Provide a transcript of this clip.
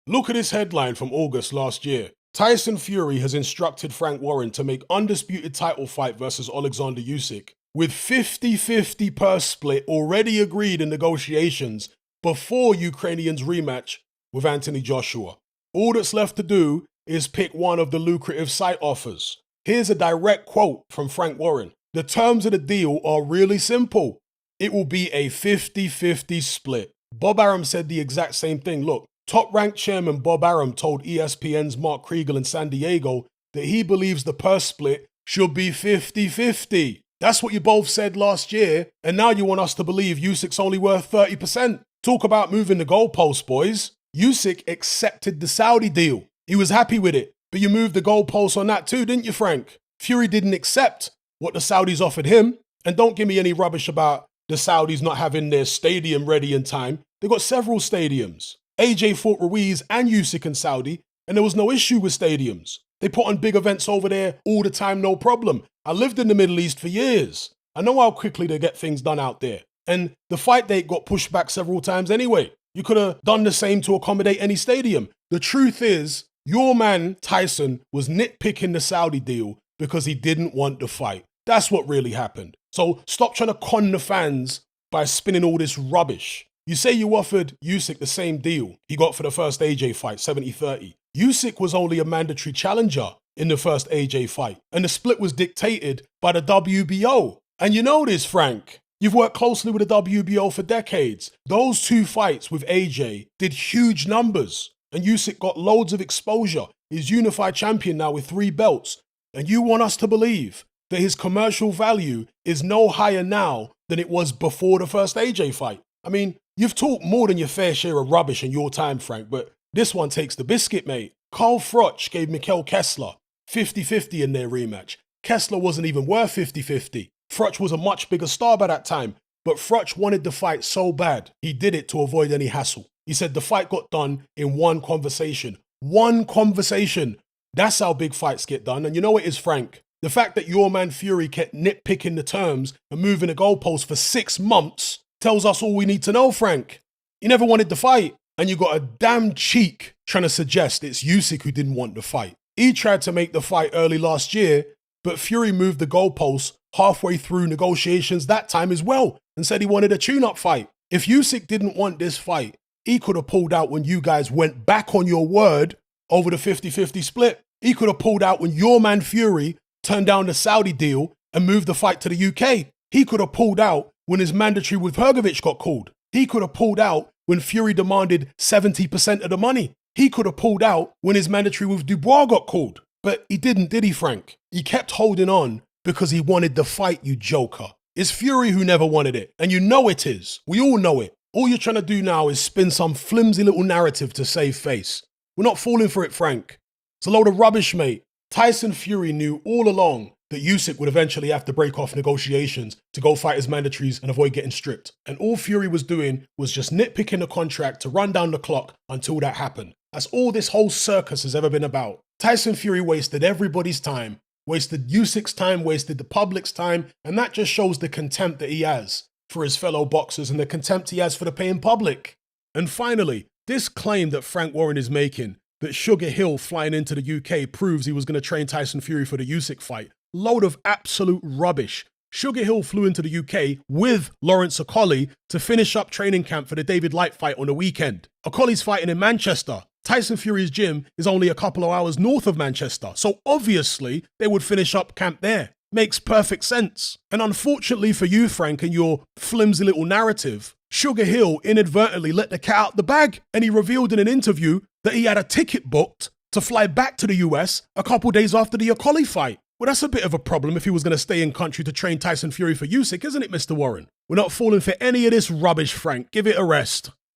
Look at this headline from August last year. Tyson Fury has instructed Frank Warren to make undisputed title fight versus Alexander Usyk, with 50-50 purse split already agreed in negotiations before Ukrainian's rematch with Anthony Joshua. All that's left to do is pick one of the lucrative site offers. Here's a direct quote from Frank Warren. The terms of the deal are really simple. It will be a 50-50 split. Bob Arum said the exact same thing. Look, top-ranked chairman Bob Arum told ESPN's Mark Kriegel in San Diego that he believes the purse split should be 50-50. That's what you both said last year, and now you want us to believe Usyk's only worth 30%. Talk about moving the goalposts, boys. Usyk accepted the Saudi deal. He was happy with it, but you moved the goalposts on that too, didn't you, Frank? Fury didn't accept what the Saudis offered him, and don't give me any rubbish about the Saudis not having their stadium ready in time. They got several stadiums. AJ fought Ruiz and Usyk in Saudi, and there was no issue with stadiums. They put on big events over there all the time, no problem. I lived in the Middle East for years. I know how quickly they get things done out there. And the fight date got pushed back several times anyway. You could have done the same to accommodate any stadium. The truth is, your man Tyson was nitpicking the Saudi deal because he didn't want the fight. That's what really happened. So stop trying to con the fans by spinning all this rubbish. You say you offered Usyk the same deal he got for the first AJ fight, 70-30. Usyk was only a mandatory challenger in the first AJ fight, and the split was dictated by the WBO. And you know this, Frank. You've worked closely with the WBO for decades. Those two fights with AJ did huge numbers, and Usyk got loads of exposure. He's unified champion now with 3 belts. And you want us to believe that his commercial value is no higher now than it was before the first AJ fight. I mean, you've talked more than your fair share of rubbish in your time, Frank, but this one takes the biscuit, mate. Carl Froch gave Mikkel Kessler 50-50 in their rematch. Kessler wasn't even worth 50-50. Froch was a much bigger star by that time, but Froch wanted the fight so bad, he did it to avoid any hassle. He said the fight got done in one conversation. One conversation. That's how big fights get done. And you know what it is, Frank? The fact that your man Fury kept nitpicking the terms and moving the goalposts for 6 months tells us all we need to know, Frank. He never wanted the fight. And you got a damn cheek trying to suggest it's Usyk who didn't want the fight. He tried to make the fight early last year, but Fury moved the goalposts halfway through negotiations that time as well and said he wanted a tune-up fight. If Usyk didn't want this fight, he could have pulled out when you guys went back on your word over the 50-50 split. He could have pulled out when your man Fury turned down the Saudi deal and moved the fight to the UK. He could have pulled out when his mandatory with Hrgovic got called. He could have pulled out when Fury demanded 70% of the money. He could have pulled out when his mandatory with Dubois got called. But he didn't, did he, Frank? He kept holding on because he wanted the fight, you joker. It's Fury who never wanted it, and you know it is. We all know it. All you're trying to do now is spin some flimsy little narrative to save face. We're not falling for it, Frank. It's a load of rubbish, mate. Tyson Fury knew all along that Usyk would eventually have to break off negotiations to go fight his mandatories and avoid getting stripped. And all Fury was doing was just nitpicking the contract to run down the clock until that happened. That's all this whole circus has ever been about. Tyson Fury wasted everybody's time, wasted Usyk's time, wasted the public's time, and that just shows the contempt that he has for his fellow boxers and the contempt he has for the paying public. And finally, this claim that Frank Warren is making that Sugar Hill flying into the UK proves he was going to train Tyson Fury for the Usyk fight. Load of absolute rubbish. Sugar Hill flew into the UK with Lawrence Okolie to finish up training camp for the David Light fight on the weekend. Okolie's fighting in Manchester. Tyson Fury's gym is only a couple of hours north of Manchester, so obviously they would finish up camp there. Makes perfect sense. And unfortunately for you, Frank, and your flimsy little narrative, Sugar Hill inadvertently let the cat out the bag, and he revealed in an interview that he had a ticket booked to fly back to the US a couple days after the Okolie fight. Well, that's a bit of a problem if he was going to stay in country to train Tyson Fury for Usyk, isn't it, Mr. Warren? We're not falling for any of this rubbish, Frank. Give it a rest.